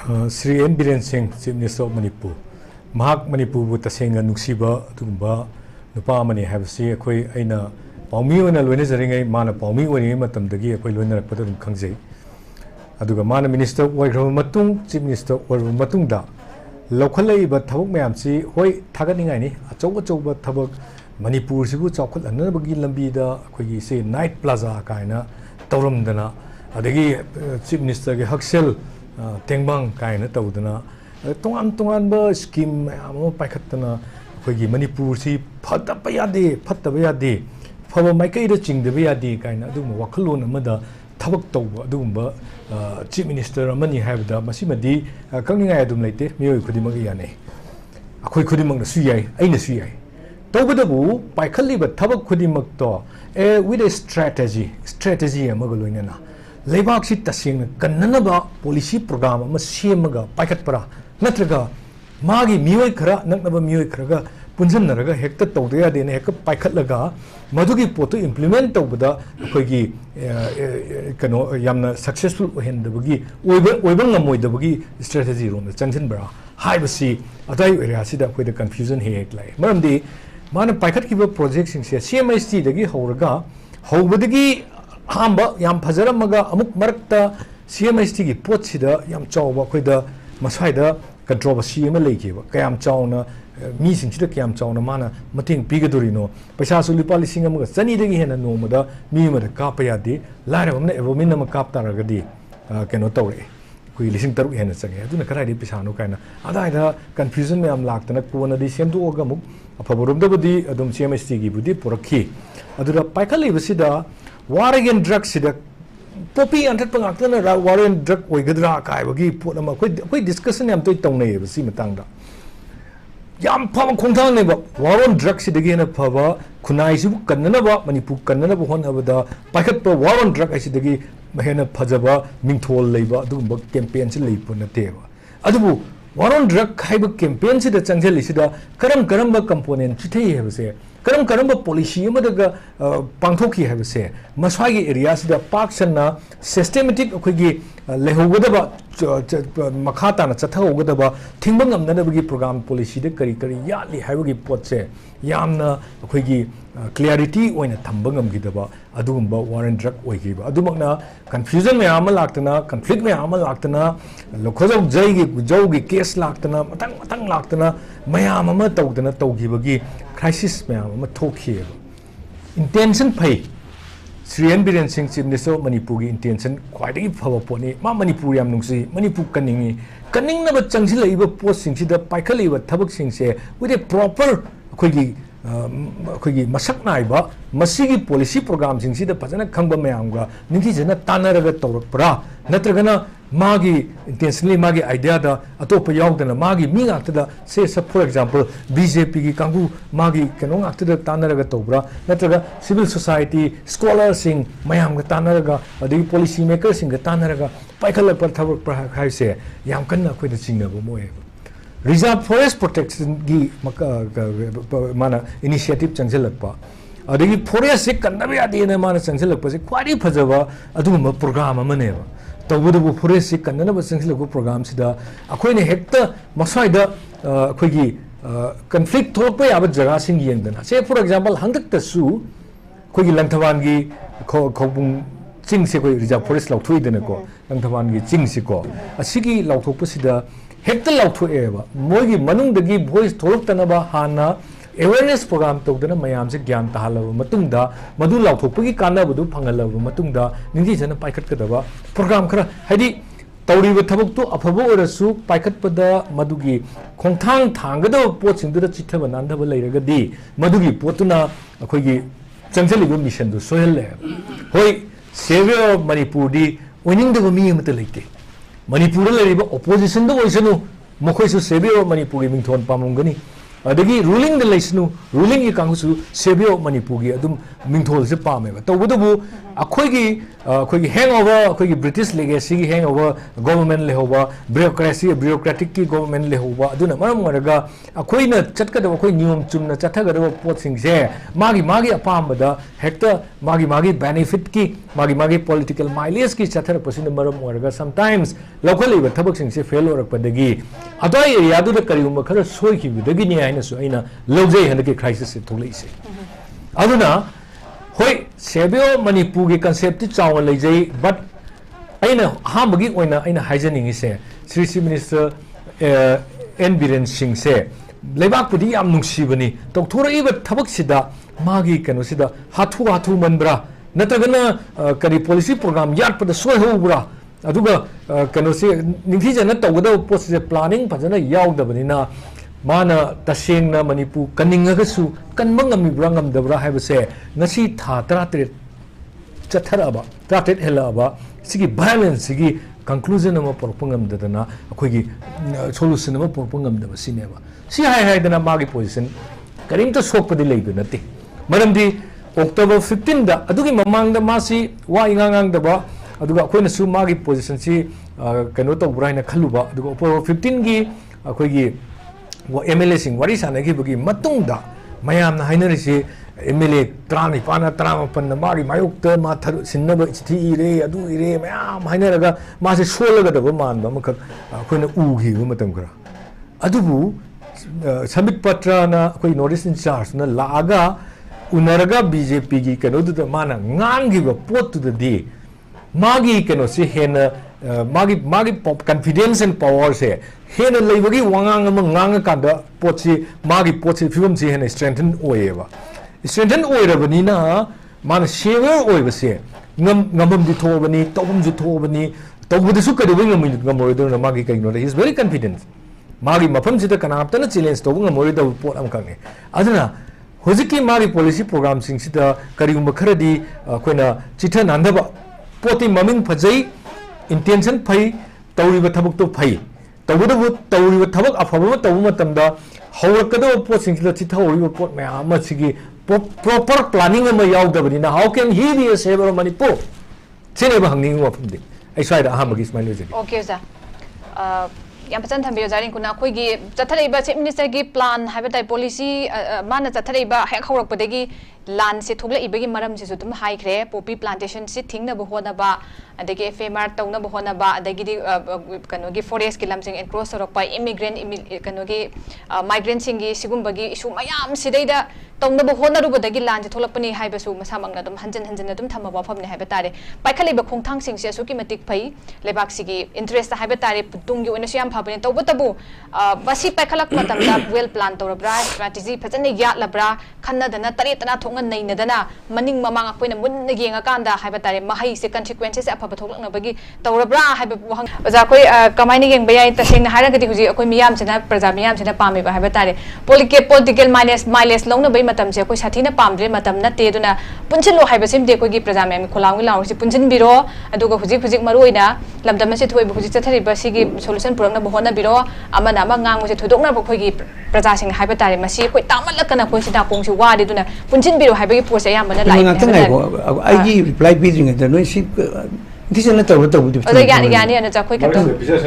Sri N. Biren Singh, Chief Minister of Manipur. Mahak Manipur bu tasenga nuksiba tugumba nupa mani habsi akoi aina paumi ona loine jaringai mana paumi oni matamdagi akoi loine rakpada dum khangjai aduga mana minister oigraba matung chief minister oigraba matungda lokhalai ba thabuk mayam si hoi thaganingai ni achau thabuk Manipur sibu chawkhul anabagi lambi da akoi se night plaza kaina tawramdana adagi chief minister ge haksel tengbang kaina tawdana tongan ba scheme amo paikhatna khoigi Manipur si phataba yade phaba maikai da chingdeba yade kaina adum wakhalon amada thabak tawba adumba chief minister amani haibda masimadi kangningai adum leite miyoi khudimag yane akhoi khudimag na suyai aina suyai tawbadabu paikhalliba thabak khudimag to with a strategy amagaloina na leibak si tasing kannanaba policy program ama semaga paikhatpara natraga magi miyoi khara naknaba miyoi kharaga punjannaraga hekta tawdaya dene hekka paikhatlaga madugi potu implement tawbada khoigi kano yamna successful ohendabagi oiba ngamoidabagi strategy rom changchinbra haibasi atai area sida khoida confusion hek lai maramdi mana paikhatkiba project sing se CMST dagi horaga hobadagi hamba yam phajaramaga amuk marakta CMST gi pot sida yam chawba khoida masaida controversy ama leikeba kayam chawna mi singchida kayam chawna mana mating pigadurino paisa su lipa lising amaga chani dagi hena nomada mi mada kapa yade laira bamna evomin ama kap taragadi keno tawre kui lising taruk hena change aduna karai paisa no kaina adaida confusion me am laktana kona di semdu oga muk apaboromdabadi adum CMST gi budi porakhi adura paikhali basida war against drugs sida popi antat pangakna war against drug oigadra kaibagi potama koi discussion yam toy tongnai basi matangda yam phama khongthang ne ba war on drugs sidagi na phaba khunai sibu kannanaba Manipur kannanaba honabada paikhat pa war on drug asidagi mahena phajaba mingthol leiba adugumba campaign si leipu na teba adubu war on drug khaiba campaign sida changjali sida karam component chithei hebase karam policy amadaga pangthoki habase maswagi area sida paksanna systematic akhigi lehogadaba makhata na chathaogadaba thingbang amnanabagi program policy de kari yali haibagi potse yamna akhigi clarity oina thambangam gidaba adugumba war and drug oigiba adumakna confusion mayam laktana conflict mayam laktana lokhojau jaugi case laktana matang laktana mayam ama tawdana tawgibagi crisis mayam ama thokhi intention phai Sri N. Biren Singh Chief Minister of Manipur gi intention khwaidagi phaba poni ma Manipur yam nungsi Manipur kanningnaba changsilaiba post singsida paikhaliba thabak singse with a proper akhoi masak naiba masigi policy program singsida phajana khangba mayamga ningthi jana tanaraga tawrakpra natragana magi intentionally magi idea da atopa yaudana magi mi ngaktada say for example BJP gi kangu magi kano ngaktada tanaraga tawbra natraga civil society scholars sing mayam ga tanaraga adi policy makers sing ga tanaraga paikhala par thabak pra khaise yam kanna khoi da chingnabo moe reserve forest protection gi mana initiative changselakpa adigi forest se kannabe adina mana changselakpa se kwari phajaba aduguma program amaneba tawbudu forest se kannaba changselakpa program sida akoine hekta masaida akoigi conflict thokpa yaba jaga sing yengdana say for example handakta su akoigi langthawan gi khobung ching se koi reserve forest lauthuidana ko langthawan gi ching se ko asigi lauthokpa sida hekta lauthoeba moigi manungdagi voice tholoktanaba hana awareness program tawdana mayam se gyan tahalaba matungda madu lauthokpagi kanabadu phangalaba matungda ningdi jana paikhatkadaba program khara haidi tawriba thabuktu afabo orasu paikhatpada madugi khongthang thangada potsingdura chithaba nandaba leiragadi madugi potuna akhoigi changjaliba mission du sohelle hoi savior of Manipur di oiningdaba mi amata leite Manipur opposition do oisanu mokhoisu savior of Manipur gi mingthon pamungani अदगी ruling द लेसनु ruling की कांगसु सेबियो मणिपुर की अदुम मिंथोल से पामे तो बदबु अखोगी hangover अखोगी British legacy की hangover government लेहोबा bureaucratic की गवर्नमेंट लेहोबा अदुना मरम वरगा अखोइना चटकदब अखोइ नियम चुमना चथगदब पोतसिंग से मागी अपामबदा हेक्टर मागी बेनिफिट की मागी पॉलिटिकल माइलेज की चथर पसिन मरम वरगा समटाइम्स लौखलिबा थबकसिंग से फेल होरकपदगी अतोय एरिया दुदा करिगुम खर सोइखिबदगी नि हाइनसु अइना लौजै हनके क्राइसिस से थोलैसे अदुना होय सेबियो मणिपुर की कंसेप्ट चाव लेजै बट अइना हामबगी ओइना अइना हाइजनिंग से Shri chief minister N Biren Singh से लेबाकपुदी याम नुंसीबनी तौथोरइबा थबकसिदा मागी कनोसिदा हाथु मनब्रा नत्रगना करी पॉलिसी प्रोग्राम याटपदा सोयहोब्रा अदुगा कनोसे निंथीजना तौगदा पोसे प्लानिंग फजना यावदबनिना माना तसेंगना Manipur कनिंगगसु कनमंगमिब्रा ngamdabra haibase ngasi tha 13 chatharaba 13 helaba sigi violence sigi conclusion ama porpungamdadana akhoi solution ama porpungamdaba sineba si hai dana magi position karimta sokpadi leidu nati maramdi October 15 da adugi mamangda masi wa ingangang daba aduga akhoi su magi position si kano tawbra ina khaluba aduga October 15 gi akhoi MLA Singh वरी सानगी मतुंगदा मयामना हाइनरिसे MLA 35 मागी मायुक्त मा सिन्नब चिठी इरे अदु इरे मयाम हाइनरगा मासे सोलगदब मानबा मख अखोइना उगिबो मतम खरा अदुबु समित पत्रना अखोइ नोटिस इन चार्ज ना लागा उनरगा बीजेपी की कनोदुदा माना ngangiba पोतुददी मागी कनोसे हेना मागी confidence and power से हेना लेबगी वांगांग ngang कांदा पोची मागी पोची फिल्म से हेना strengthen ओएबा strengthen ओएरबनीना मान shaver ओएबसे ngambam di thobani tobum ju thobani tobudsu kadibing ngamoidona मागी कइनो he is very confident मागी मफम सिदा कनाप्तना challenge तोबु ngamoida pot am kangne aduna hojiki मागी policy program sing sida karigum खरदी Koyna चिथा नांदबा पोती ममिंग फजई intention फै तौरिबा थबक तो फै तौबदबु तौरिबा थबक अफबा तौबु मतमदा हौरकदो पोसिंगसिदा चिथौरिबा pot मयाम सिगी proper planning ama yaudabani how can he be a saver of Manipur sineba hangning wafumdi ai swaida ahamagi smile jegi okay sir yam pachan thambiyo jaring kuna khoi gi chatharaiba chief minister gi plan haiba policy mana chatharaiba hek haurakpadagi lan se thogla ibagi maram se tum haikhre poppy plantation se thingna bo hona ba adagi FMR tawna bo hona ba adagi kano gi forest ki lamsing encroach sorok pa immigrant kano gi migrant sing gi sigumbagi issue mayam sidaida tawna bo hona ru badagi lan se tholakpani haiba su masamangna dum hanjan dum thama ba famne haiba tare paikhaliba khongthang sing se suki matik phai lebak sigi interest haiba tare tung gi oina siam phabane tawbatabu basi paikhalak matamda well plan tawrabra strategy phajane yatlabra khanna dana tare tana नैनदना मनिंग ममांग अखोइना मुन्ना येंगाकांदा हाइबा तारे महै से consequences अफबा थोलकनबगी तौरब्रा हाइबा ओजा कोइ कमाइना येंगबा याय तसेंगना हारगदि हुजि अखोइ मियाम सिना प्रजा मियाम सिना पामेबा हाइबा तारे political माइलेज लौनबै मतम से अखोइ साथीना पामद्रे मतम नते दुना पुनसिलो हाइबा सिमदे अखोइगी प्रजा मियाम खोलांगि लाउरसि पुनसिन बिरो अदुगा हुजि मरुइना लमदम से थोइबा हुजि चथरिबा सिगी solution पुरंगना बहोना बिरो अमना अमा ngangu से थोदोकना बखोइगी प्रजा सिंग हाइबा तारे मसि अखोइ तामलकना अखोइ सिदा कोंगसि वादि दुना पुनसिन बिरो हाइबगी पोसे यामना लाइक आईगी रिप्लाई पीजिंग द नो सी दिसना तब अदे यानी अन जाखोइ कत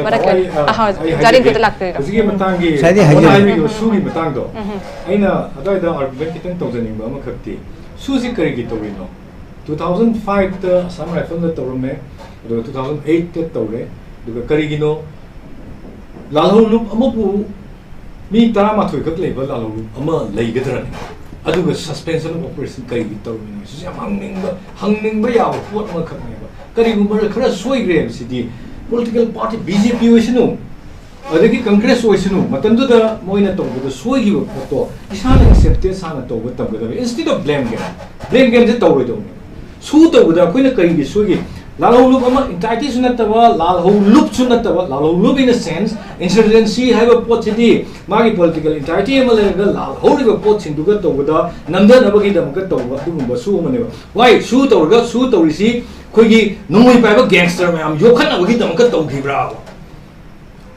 मरक अहा जारी गत लागते हजिगे मतंगी साइदि हाइगी सुगी मतंगदो अइना अदाइदा आर्गुमेंट कितन तौजनिंबा अमा खक्ति सुजि करिगी तौरिनो 2005 ता सम राइफल न तौरमे 2008 ता तौरे दुगा करिगिनो लालहुलुप अमपु मी तारा माथोइ खक लेबा लालहुलुप अमा लेगदरनि अदुगा सस्पेंशन ऑपरेशन करिगी तौरिनो सिया हंगनिंबा याव पोट अमा खकनेबा करिगुम्बा खरा सोइग्रे सिदी पॉलिटिकल पार्टी बीजेपी ओइसनु अदगी कांग्रेस ओइसनु मतंदुदा मोइना तौबदो सोइगिबो फोटो इसाना एक्सेप्टेड साना तौब तबगदा इंस्टेड ऑफ ब्लेम गेम जे तौरोइदो सु तौबदा कोइना करिगी सोइगी लालहुलुप अमा इंटाइटी सुनतबा लालहुलुप सुनतबा लालहुलुप in a sense insurgency have पोचिदी मागी पॉलिटिकल इंटाइटी अमा लेगा लालहुलुप पोट सिंदुगा तौबदा नंदन अबगी दमका तौबा दुगुम्बा सु मनेबा वाइ सु तौरगा सु तौरिसी खोगी नोंगोइ पाइबा गैंगस्टर मैम योखन अबगी दमका तौगिब्रा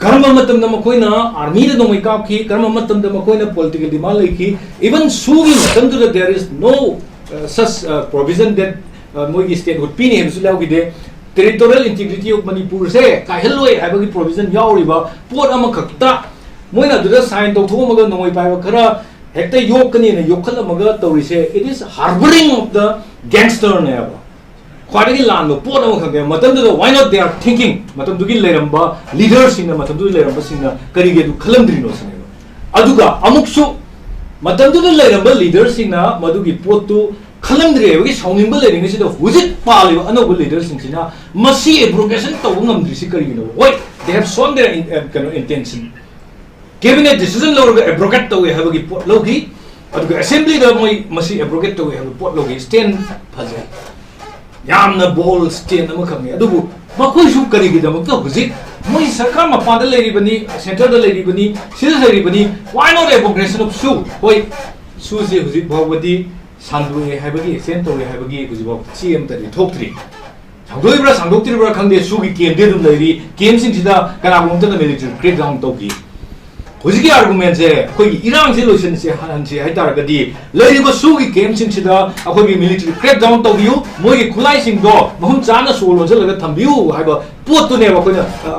karma matam da makoina army da nomai kapki karma matam da makoina political demand leki even sugi matam da there is no such provision that moigi statehood pini hem sulau gide territorial integrity of manipur se ka heloi habagi provision yauriba pot ama khakta moina duda sign to thomaga nomai paiba khara hekta yokani na yokhal amaga tawri se it is harboring of the gangster neba khwadagi land no pot ama khakya matam da why not they are thinking matam dugi leramba leaders in matam dugi leramba singa karige du khalamdri no sine aduga amuksu matam dugi leramba leaders singa madugi pot tu khalamdri ebagi saunimba lering se da hujit pali anoba leaders sina masi abrogation to ngamdri si karige no why they have shown their intention cabinet decision lo abrogate to habagi pot logi aduga assembly da moi masi abrogate to habagi pot logi stand phaje yamna ball stand ama khami adubu makoi su karigi da makta hujik moi sarkar mapad leribani center da leribani sida leribani why not abrogation of su hoi su je hujik bhawadi sandu e habagi center e habagi hujibok cm ta thokthri sangdoi sangdoktri bra khangde su gi kem de dum leri kem sing sida kana bomta da military crackdown togi hujiki argument je koi irang je lotion se hanan je haitara gadi leriba sugi game sing sida akoi military crackdown togiu moi gi khulai sing do mahum chana solo je laga thambiu haiba pot tu ne ba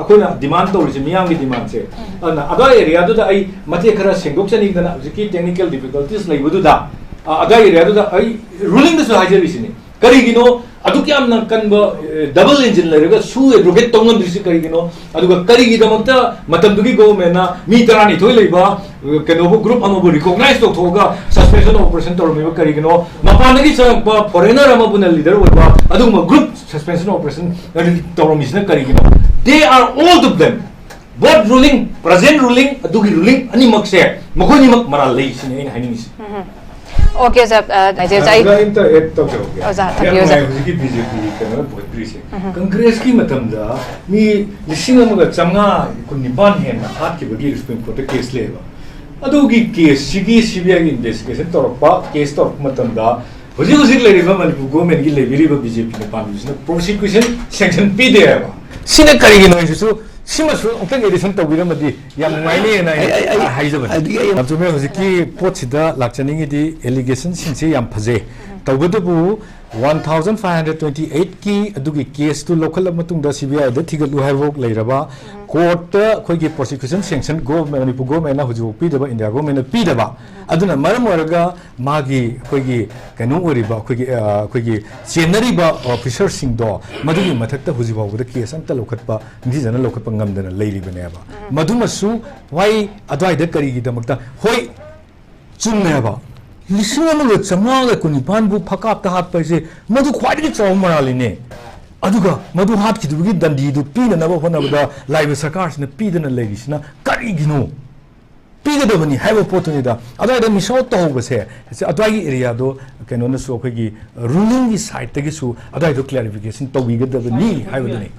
koina demand to ri miyang gi demand se ana ada area do da ai mate khara sengdok chani da hujiki technical difficulties lai budu da ada area do da ai ruling da so hajer isini kari gino adu kyam na kanba double engine lerega su abrogate tongam disi kari gino adu kari gi damakta matam dugi government na mi tarani thoi leiba kenobo group amabu recognize to thoga suspension operation tor me kari gino mapanagi sa foreigner amabu na leader wa adu group suspension operation tor misna kari gino they are all of them both ruling present ruling adu gi ruling ani makse makoni mak maral lei sine in haini si Okay, sir. Najai. Inta ek to ke. Oh, sir. Thank you, sir. Hujiki BJP kana bhojpuri se. Congress ki matam da mi lising amaga changa kuniban hen na hat ki bagi Supreme Court case leba. Adu gi case sigi CBI investigation torpa case torp matam da hujik leriba Manipur government gi lebiri ba BJP ne pamjusna prosecution sanction pi de ba. Sine kari gi no isu simasu open edition tawbiramadi yam ngaine na haijaban abjume hojiki pochida lakchaningi di allegation sinse yam phaje tawbudu 1528 ki adugi case to local matung da CBI da thigalu haibok leiraba court khoigi prosecution sanction government Manipur government na huju pidaba India government pidaba aduna maram waraga magi khoigi kanu oriba khoigi scenery ba officer sing do madugi mathakta huji bawda case anta lokhatpa ndi jana lokhatpa ngamdana leiribane ba madumasu why adwai da kari gi damakta hoi chumneba lising amaga chamaga kunipan bu phakap ta hat paise madu khwadi chaw maralini aduga madu hat ki dugi dandi du pina na ba hona ba laiba sarkar sina pidana legisina kari gino pidabani haiba potuni da adai da miso to hobase adai area do keno na so khagi ruling gi side tagi su adai do clarification to wiga da ni haiba ni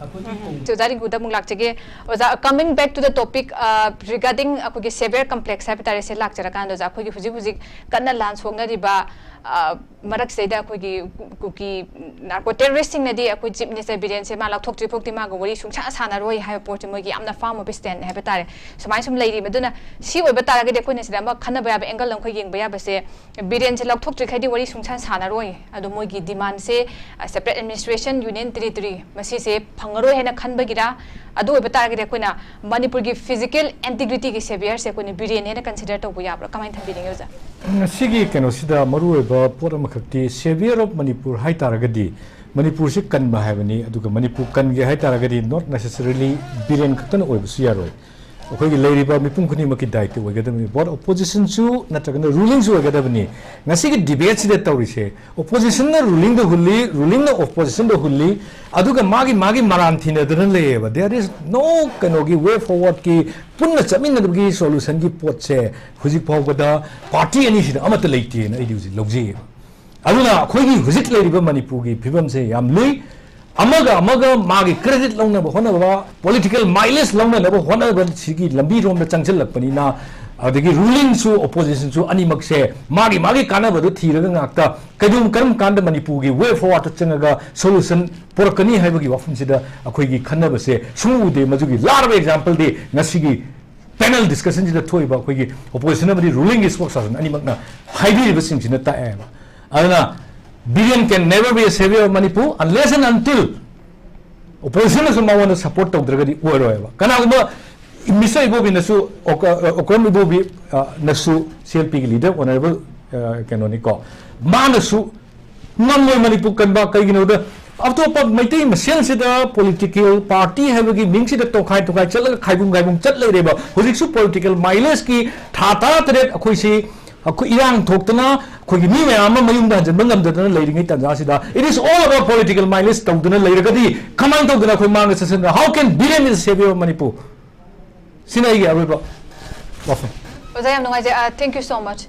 to dari guda mung lakchege oza coming back to the topic regarding akogi severe complex hepatitis se lakchara kan do za akogi huji kanna lan songna riba marak seida akogi kuki narco terroristing na di akoi chief minister biren se ma lakthok tri phokti ma go wari sungcha sana roi hai port mo gi amna farm of stand hepatitis somai sum leiri meduna si oi bata ga de koi na sida ma khana ba angle lam khoi yeng ba ya ba se biren se lakthok tri khai di wari sungcha sana roi adu mo gi demand se separate administration union territory masi se phangaro hena khan ba gira adu oi bata ga de koi na manipur gi physical integrity gi severe se koi ne biren ne consider to bu ya bra kamai thabi ning yoza sigi keno sida maru eba pora makhakti severe of manipur hai taragadi manipur se kan ba habani aduga manipur kan ge hai taragadi not necessarily biren khatan oibusu yaroi akhoi leiri ba mipum khuni maki daite oigadami board opposition su natragana ruling su oigadabani ngasi gi debate sida tawrise opposition na ruling the hulli ruling na opposition the hulli aduga magi maran thina dan leba there is no kanogi way forward ki punna chamin na gi solution gi pot se hujik phawgada party ani sida amata leite na idiuji logje aduna akhoi gi hujik leiriba manipur gi phibam se yam lui amaga magi credit longna ba hona ba political mileage longna ba hona ba sigi lambi rom da changchal lakpani na adagi ruling su opposition su animak se magi kana badu thiraga ngakta kadum karam kanda Manipur gi way forward to changaga solution porakani haibagi wafum sida akhoi gi khanna se sungu de majugi larva example de ngasigi panel discussion ji da thoi ba akhoi gi opposition badi ruling is work session animak na haibi ba sing sina ta e ba adana billion can never be a savior of Manipur unless and until opposition su mawana support tawdragadi oiroi ba kana guma Mr. Ibobi nasu Okram Ibobi nasu CLP leader honorable canonico manasu non Manipur kanba kaigino da after Maiti Masil sida political party have gi ming sida tokai chala khaibum chat le reba hojiksu political mileage ki thata tret akhoi si akhoi irang thoktana khoi gi mi mayam mayum da janbang am dadana leiringai tanja sida it is all about political mileage tawdana leiragadi kamang tawdana khoi mang session how can billion is savior of Manipur Sina igi aroba. Thank you so much.